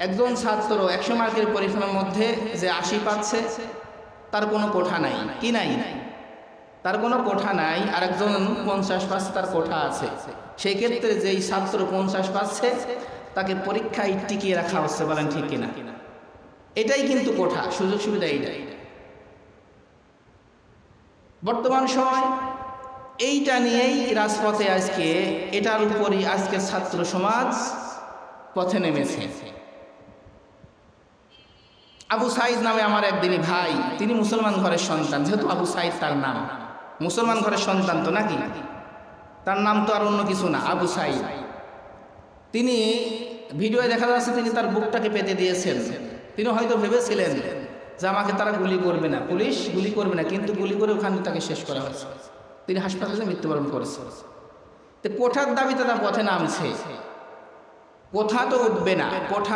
একজন ছাত্র 100 মার্কের পরীক্ষার মধ্যে যে 80 পাচ্ছে তার কোনো কোঠা নাই, কি নাই? তার কোনো কোঠা নাই। আর একজন 50 পাচ্ছে, তার কোঠা আছে। সেই ক্ষেত্রে যেই ছাত্র 50 পাচ্ছে তাকে পরীক্ষায় টিকিয়ে রাখা হচ্ছে, বলেন ঠিক কিনা? এটাই কিন্তু কোঠা, সুযোগ সুবিধা এইটাই। বর্তমান সময় এইটা নিয়েই রাজপথে আজকে, এটার উপরই আজকে ছাত্র সমাজ পথে নেমেছে। আবু সাইদ নামে আমার একদিনই ভাই, তিনি মুসলমান ঘরের সন্তান, যেহেতু আবু সাইদ তার নাম, মুসলমান ঘরের সন্তান তো নাকি, তার নাম তো আর অন্য কিছু না, আবু সাইদ। তিনি ভিডিওয়ে দেখা যাচ্ছে তিনি তার বুকটাকে পেতে দিয়েছেন। তিনি হয়তো ভেবেছিলেন যে আমাকে তারা গুলি করবে না, পুলিশ গুলি করবে না, কিন্তু গুলি করে ওখানে তাকে শেষ করা হয়েছে। তিনি হাসপাতালে মৃত্যুবরণ করেছেন। তো কোঠার দাবিতে তার পথে নামছে। কোঠা তো উঠবে না, কোঠা